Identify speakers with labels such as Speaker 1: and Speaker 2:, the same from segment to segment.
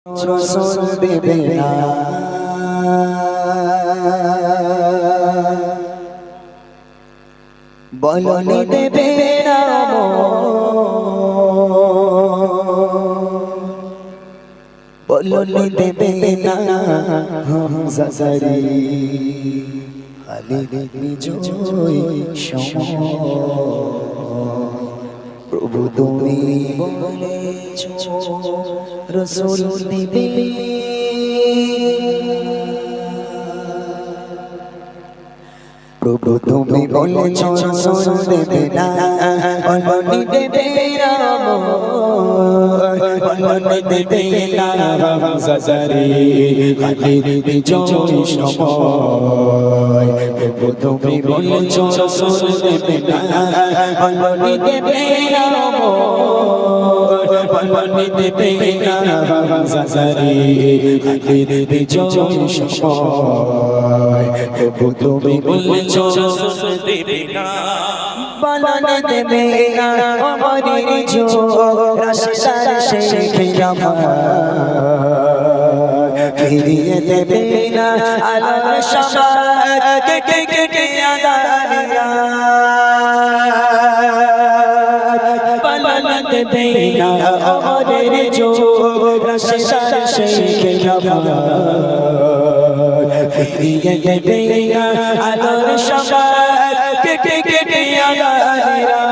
Speaker 1: রসুল দেবে না বলনি দেবে না বলনি দেবে না হামজা জারি খালিদ বিজয় সময় প্রভু তুমি বলেছো রসুল দিবে প্রভু তুমি বলেছো রসুল দেবে না বলনি দেবে না বলনি দেবে না হামজা জারি খালিদ বিজয় সময় প্রভু তুমি বলেছো রসুল দেবে না বলনি দেবে না বলনি দেবে না হামজা জারি খালিদ বিজয় সময় প্রভু তুমি বলেছো রসুল দেবে না বলনি দেবে না আমাদের যোগ রাস্তার শেষে খিলাফা ফিরিয়ে দেবে না আলোর সমাজ কেটে কেটে আদানিয়া বলনি দেবে না আমাদের যোগ রাস্তার শেষে খিলাফা ফিরিয়ে দেবে না আলোর সমাজ কেটে কেটে আদানিয়া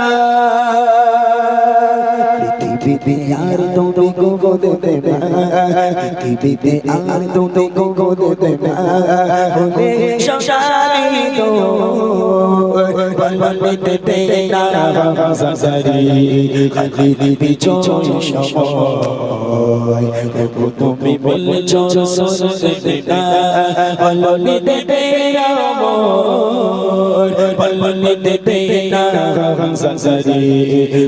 Speaker 1: পৃথিবীতে আর তুমি গো দেবে না পৃথিবীতে আর তুমি গো দেবে না বলে সংসারী গো বলনি দেবে না হামজা জারি খালিদ বিজয় সময় প্রভু তুমি বলেছো রসুল দেবে না বলনি দেবে না বলনি দেবে না হামজা জারি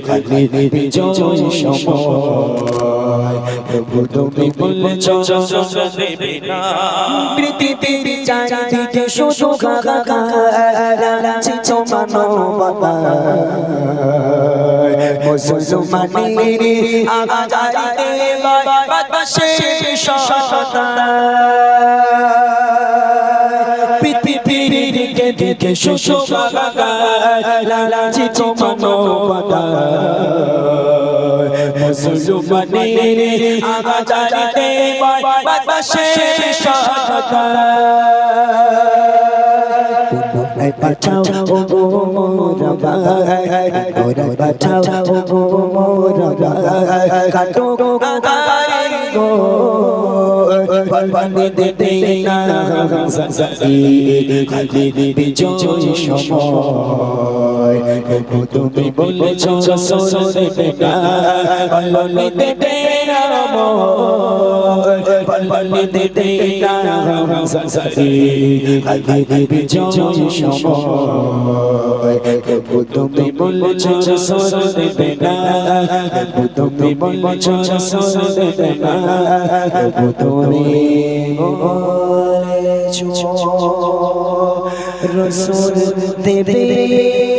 Speaker 1: খালিদ বিজয় সময় প্রভু তুমি বলেছো রসুল দেবে না পৃথিবীর চারিদিকে শুধু হাহাকার লাগছে মানবতা মুসলমানের আগাজারিতে বাতাসে সততা পৃথিবীর দিকে দিকে শুধু হাহাকার লাগছে মানবতা মুসলমানের আগাজারিতে বাতাসে সততা পাঠাও ও গো মোরা ভাই ওরা পাঠাও ও গো মোরা ভাই কাটো গাগারে গো বলনি দেবে না হামজা জারি খালিদ বিজয় সময় প্রভু তুমি বলেছো রসুল দেবে না বলনি দেবে না বলনি দেবে না হামজা জারি খালিদ বিজয় সময় প্রভু তুমি বলেছো রসুল দেবে না প্রভু তুমি বলেছো রসুল দেবে না প্রভু তুমি বলেছো রসুল দেবে